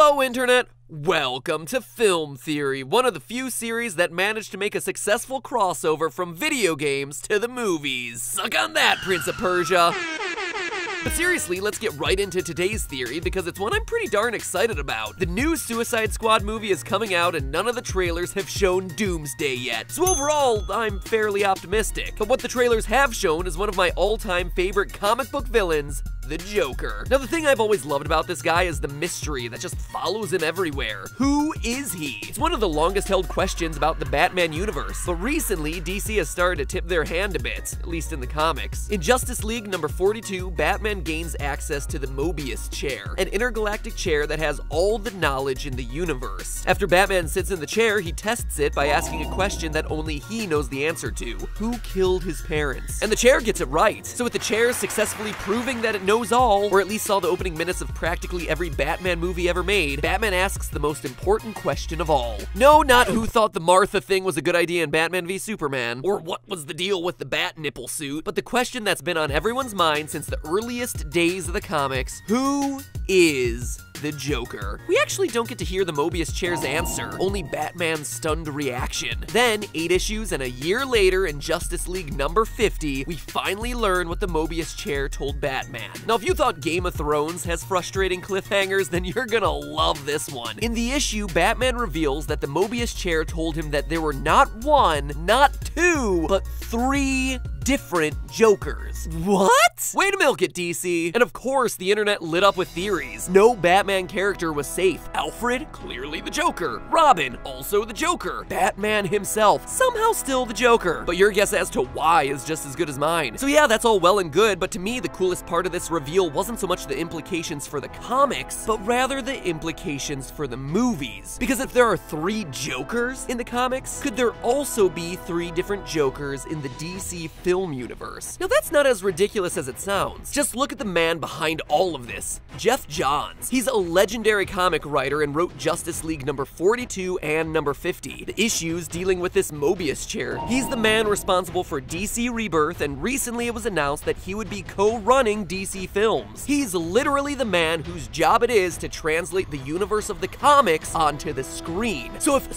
Hello, Internet! Welcome to Film Theory, one of the few series that managed to make a successful crossover from video games to the movies. Suck on that, Prince of Persia! But seriously, let's get right into today's theory because it's one I'm pretty darn excited about. The new Suicide Squad movie is coming out and none of the trailers have shown Doomsday yet. So overall, I'm fairly optimistic. But what the trailers have shown is one of my all-time favorite comic book villains, the Joker. Now, the thing I've always loved about this guy is the mystery that just follows him everywhere. Who is he? It's one of the longest held questions about the Batman universe, but recently, DC has started to tip their hand a bit, at least in the comics. In Justice League number 42, Batman gains access to the Mobius chair, an intergalactic chair that has all the knowledge in the universe. After Batman sits in the chair, he tests it by asking a question that only he knows the answer to. Who killed his parents? And the chair gets it right. So with the chair successfully proving that it knows all, or at least saw the opening minutes of practically every Batman movie ever made, Batman asks the most important question of all. No, not who thought the Martha thing was a good idea in Batman v Superman, or what was the deal with the bat nipple suit, but the question that's been on everyone's mind since the earliest days of the comics: who is the Joker? We actually don't get to hear the Mobius chair's answer, only Batman's stunned reaction. Then, 8 issues and a year later in Justice League number 50, we finally learn what the Mobius chair told Batman. Now, if you thought Game of Thrones has frustrating cliffhangers, then you're gonna love this one. In the issue, Batman reveals that the Mobius chair told him that there were not one, not two, but 3 different Jokers. What? Way to milk it, DC. And of course, the internet lit up with theories. No Batman character was safe. Alfred, clearly the Joker. Robin, also the Joker. Batman himself, somehow still the Joker. But your guess as to why is just as good as mine. So yeah, that's all well and good, but to me, the coolest part of this reveal wasn't so much the implications for the comics, but rather the implications for the movies. Because if there are 3 Jokers in the comics, could there also be 3 different Jokers in the DC film universe? Now, that's not as ridiculous as it sounds. Just look at the man behind all of this, Jeff Johns. He's a legendary comic writer and wrote Justice League number 42 and number 50, the issues dealing with this Mobius chair. He's the man responsible for DC Rebirth, and recently it was announced that he would be co-running DC Films. He's literally the man whose job it is to translate the universe of the comics onto the screen. So if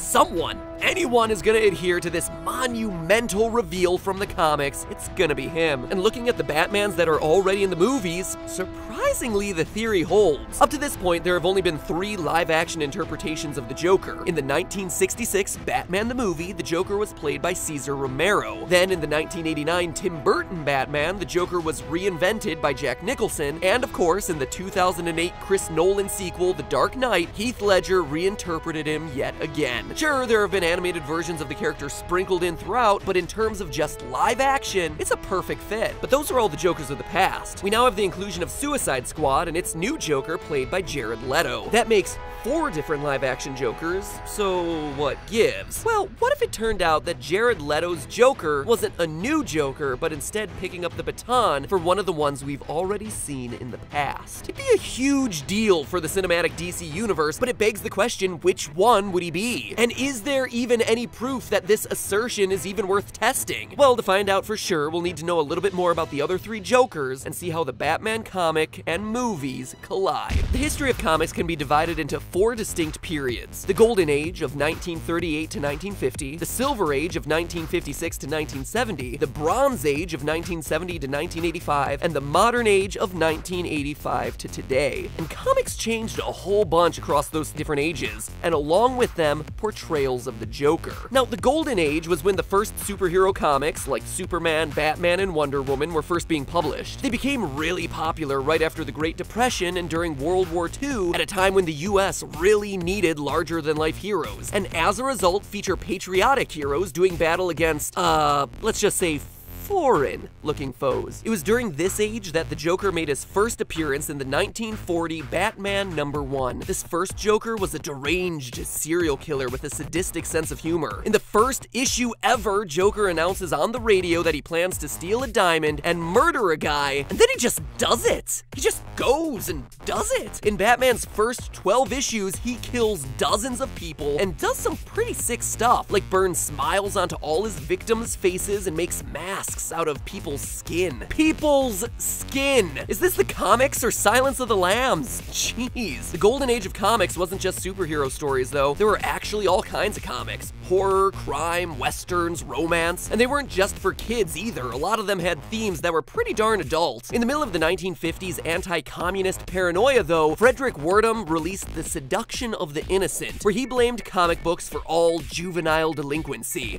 anyone is gonna adhere to this monumental reveal from the comics, it's gonna be him. And looking at the Batmans that are already in the movies, surprisingly, the theory holds. Up to this point, there have only been 3 live-action interpretations of the Joker. In the 1966 Batman the movie, the Joker was played by Cesar Romero. Then in the 1989 Tim Burton Batman, the Joker was reinvented by Jack Nicholson. And of course, in the 2008 Chris Nolan sequel, The Dark Knight, Heath Ledger reinterpreted him yet again. Sure, there have been animated versions of the character sprinkled in throughout, but in terms of just live action, it's a perfect fit. But those are all the Jokers of the past. We now have the inclusion of Suicide Squad and its new Joker played by Jared Leto. That makes 4 different live-action Jokers, so what gives? Well, what if it turned out that Jared Leto's Joker wasn't a new Joker, but instead picking up the baton for one of the ones we've already seen in the past? It'd be a huge deal for the cinematic DC universe, but it begs the question, which one would he be? And is there even any proof that this assertion is even worth testing? Well, to find out for sure, we'll need to know a little bit more about the other 3 Jokers and see how the Batman comic and movies collide. The history of comics can be divided into 4 distinct periods: the Golden Age of 1938 to 1950, the Silver Age of 1956 to 1970, the Bronze Age of 1970 to 1985, and the Modern Age of 1985 to today. And comics changed a whole bunch across those different ages, and along with them, portrayals of the Joker. Now, the Golden Age was when the first superhero comics like Superman, Batman, and Wonder Woman were first being published. They became really popular right after the Great Depression and during World War II, at a time when the US really needed larger-than-life heroes, and as a result feature patriotic heroes doing battle against, let's just say foreign-looking foes. It was during this age that the Joker made his first appearance in the 1940 Batman #1. This first Joker was a deranged serial killer with a sadistic sense of humor. In the first issue ever, Joker announces on the radio that he plans to steal a diamond and murder a guy, and then he just does it. He just goes and does it. In Batman's first 12 issues, he kills dozens of people and does some pretty sick stuff, like burns smiles onto all his victims' faces and makes masks out of people's skin. People's skin! Is this the comics or Silence of the Lambs? Jeez. The golden age of comics wasn't just superhero stories though. There were actually all kinds of comics. Horror, crime, westerns, romance, and they weren't just for kids either. A lot of them had themes that were pretty darn adult. In the middle of the 1950s anti-communist paranoia though, Frederick Wardham released The Seduction of the Innocent, where he blamed comic books for all juvenile delinquency.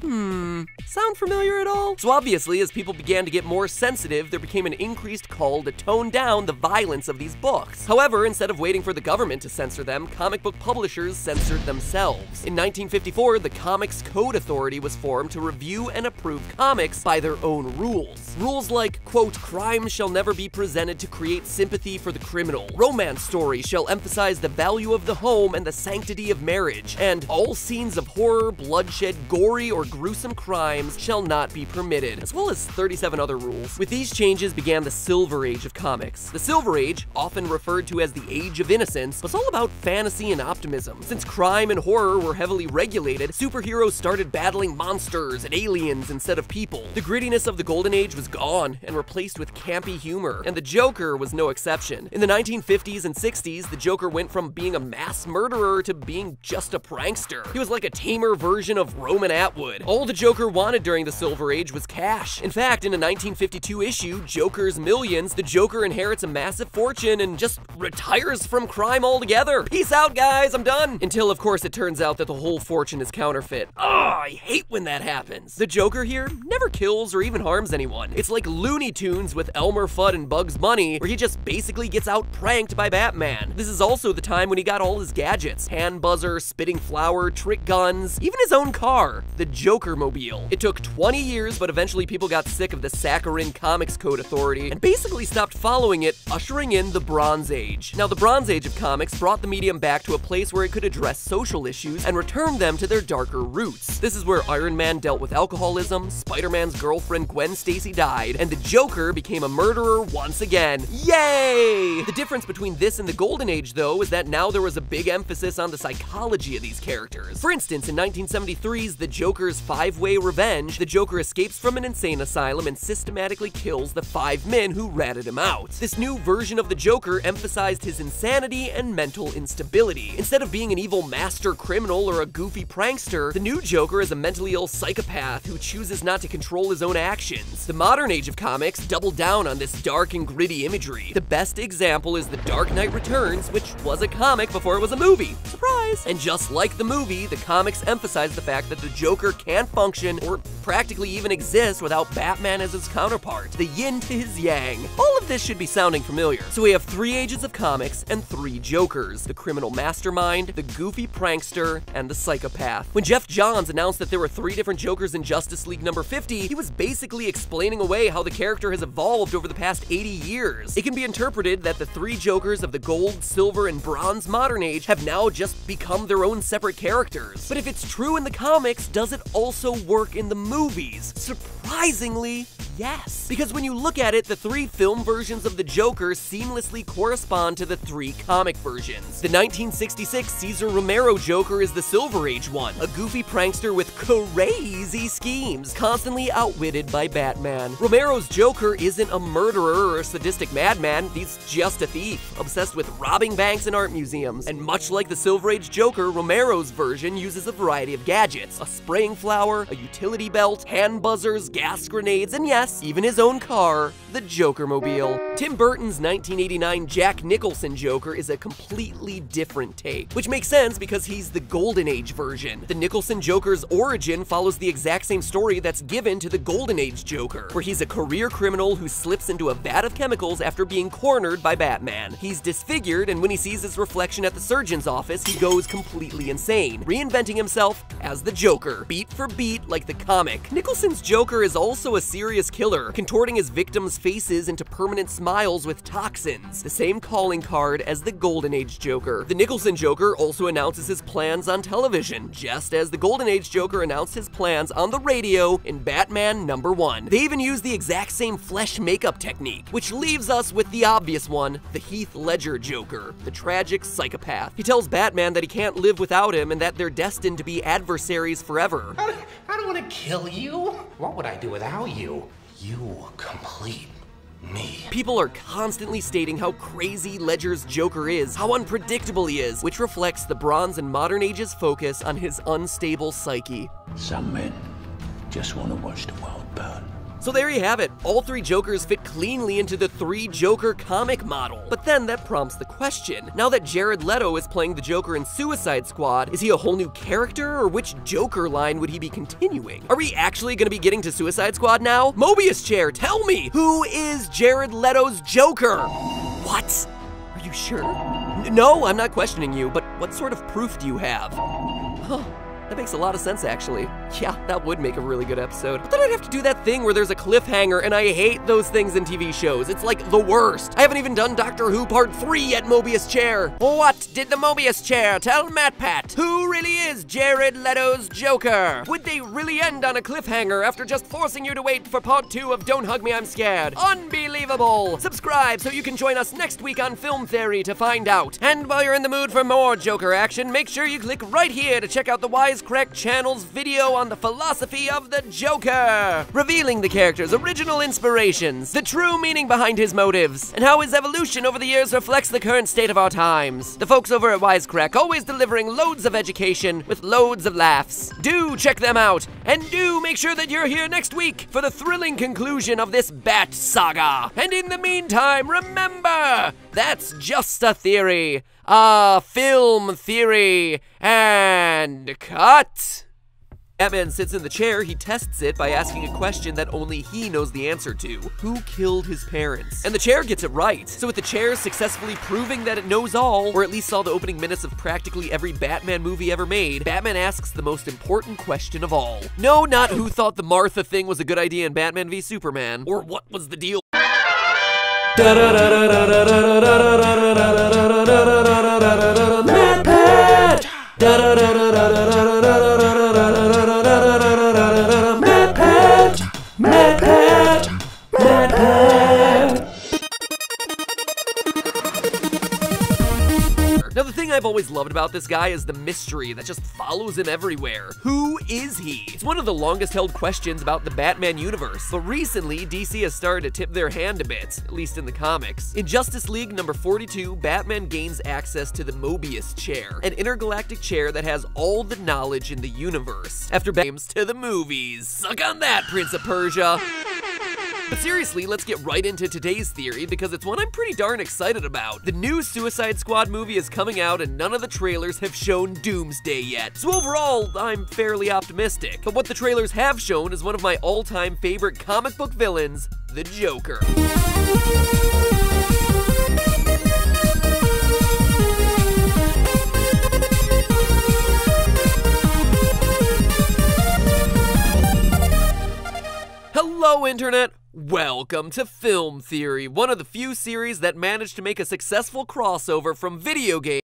Sound familiar at all? So obviously, as people began to get more sensitive, there became an increased call to tone down the violence of these books. However, instead of waiting for the government to censor them, comic book publishers censored themselves. In 1954, the Comics Code Authority was formed to review and approve comics by their own rules. Rules like, quote, crime shall never be presented to create sympathy for the criminal. Romance stories shall emphasize the value of the home and the sanctity of marriage. And all scenes of horror, bloodshed, gory, or gruesome crimes shall not be permitted, as well as 37 other rules. With these changes began the Silver Age of comics. The Silver Age, often referred to as the Age of Innocence, was all about fantasy and optimism. Since crime and horror were heavily regulated, superheroes started battling monsters and aliens instead of people. The grittiness of the Golden Age was gone and replaced with campy humor, and the Joker was no exception. In the 1950s and 60s, the Joker went from being a mass murderer to being just a prankster. He was like a tamer version of Roman Atwood. All the Joker wanted during the Silver Age was cash. In fact, in a 1952 issue, Joker's Millions, the Joker inherits a massive fortune and just retires from crime altogether. Peace out, guys, I'm done. Until, of course, it turns out that the whole fortune is counterfeit. I hate when that happens. The Joker here never kills or even harms anyone. It's like Looney Tunes with Elmer Fudd and Bugs Bunny, where he just basically gets out pranked by Batman. This is also the time when he got all his gadgets: hand buzzer, spitting flour, trick guns, even his own car, the Joker-mobile. It took 20 years, but eventually people got sick of the saccharine Comics Code Authority and basically stopped following it, ushering in the Bronze Age. Now, the Bronze Age of comics brought the medium back to a place where it could address social issues and return them to their darker roots. This is where Iron Man dealt with alcoholism, Spider-Man's girlfriend Gwen Stacy died, and the Joker became a murderer once again. Yay! The difference between this and the Golden Age, though, is that now there was a big emphasis on the psychology of these characters. For instance, in 1973's The Joker's 5-Way Revenge, the Joker escapes from an insane asylum and systematically kills the 5 men who ratted him out. This new version of the Joker emphasized his insanity and mental instability. Instead of being an evil master criminal or a goofy prankster, the new Joker is a mentally ill psychopath who chooses not to control his own actions. The modern age of comics doubled down on this dark and gritty imagery. The best example is The Dark Knight Returns, which was a comic before it was a movie. Surprise! And just like the movie, the comics emphasize the fact that the Joker can't function or practically even exist without Batman as his counterpart, the yin to his yang. All of this should be sounding familiar. So we have 3 ages of comics and 3 Jokers: the criminal mastermind, the goofy prankster, and the psychopath. When Jeff Johns announced that there were 3 different Jokers in Justice League number 50, he was basically explaining away how the character has evolved over the past 80 years. It can be interpreted that the 3 Jokers of the Gold, Silver, and Bronze Modern Age have now just become their own separate characters. But if it's true in the comics, does it also work in the movies? Surprisingly, yes. Because when you look at it, the 3 film versions of the Joker seamlessly correspond to the 3 comic versions. The 1966 Cesar Romero Joker is the Silver Age one, a goofy prankster with crazy schemes, constantly outwitted by Batman. Romero's Joker isn't a murderer or a sadistic madman, he's just a thief, obsessed with robbing banks and art museums. And much like the Silver Age Joker, Romero's version uses a variety of gadgets: a spraying flower, a utility belt, hand buzzers, gas grenades, and yes, even his own car, the Joker-mobile. Tim Burton's 1989 Jack Nicholson Joker is a completely different take, which makes sense because he's the Golden Age version. The Nicholson Joker's origin follows the exact same story that's given to the Golden Age Joker, where he's a career criminal who slips into a vat of chemicals after being cornered by Batman. He's disfigured, and when he sees his reflection at the surgeon's office, he goes completely insane, reinventing himself as the Joker, beat for beat like the comic. Nicholson's Joker is also a serious killer, contorting his victims' faces into permanent smiles with toxins, the same calling card as the Golden Age Joker. The Nicholson Joker also announces his plans on television, just as the Golden Age Joker announced his plans on the radio in Batman #1. They even use the exact same flesh makeup technique, which leaves us with the obvious one, the Heath Ledger Joker, the tragic psychopath. He tells Batman that he can't live without him and that they're destined to be adversaries forever. I don't want to kill you. What would I do without you? You complete me. People are constantly stating how crazy Ledger's Joker is, how unpredictable he is, which reflects the Bronze and Modern Age's focus on his unstable psyche. Some men just want to watch the world burn. So there you have it. All three Jokers fit cleanly into the three Joker comic model. But then that prompts the question. Now that Jared Leto is playing the Joker in Suicide Squad, is he a whole new character, or which Joker line would he be continuing? Are we actually gonna be getting to Suicide Squad now? Mobius Chair, tell me, who is Jared Leto's Joker? What? Are you sure? No, I'm not questioning you, but what sort of proof do you have? Huh. That makes a lot of sense, actually. Yeah, that would make a really good episode. But then I'd have to do that thing where there's a cliffhanger, and I hate those things in TV shows. It's like the worst. I haven't even done Doctor Who Part 3 yet, Mobius Chair. What did the Mobius Chair tell MatPat? Who really is Jared Leto's Joker? Would they really end on a cliffhanger after just forcing you to wait for Part 2 of Don't Hug Me, I'm Scared? Unbelievable! Subscribe so you can join us next week on Film Theory to find out. And while you're in the mood for more Joker action, make sure you click right here to check out the Wisecrack channel's video on the philosophy of the Joker, revealing the character's original inspirations, the true meaning behind his motives, and how his evolution over the years reflects the current state of our times. The folks over at Wisecrack always delivering loads of education with loads of laughs. Do check them out, and do make sure that you're here next week for the thrilling conclusion of this Bat saga. And in the meantime, remember, that's just a theory. A film theory, and cut! Batman sits in the chair, he tests it by asking a question that only he knows the answer to. Who killed his parents? And the chair gets it right. So with the chair successfully proving that it knows all, or at least saw the opening minutes of practically every Batman movie ever made, Batman asks the most important question of all. No, not who thought the Martha thing was a good idea in Batman v Superman, or what was the deal. Now, the thing I've always loved about this guy is the mystery that just follows him everywhere. Who is he? It's one of the longest held questions about the Batman universe, but recently, DC has started to tip their hand a bit, at least in the comics. In Justice League number 42, Batman gains access to the Mobius Chair, an intergalactic chair that has all the knowledge in the universe. After games to the movies. Suck on that, Prince of Persia! But seriously, let's get right into today's theory because it's one I'm pretty darn excited about. The new Suicide Squad movie is coming out and none of the trailers have shown Doomsday yet. So overall, I'm fairly optimistic. But what the trailers have shown is one of my all-time favorite comic book villains, the Joker. Hello, Internet! Welcome to Film Theory, one of the few series that managed to make a successful crossover from video games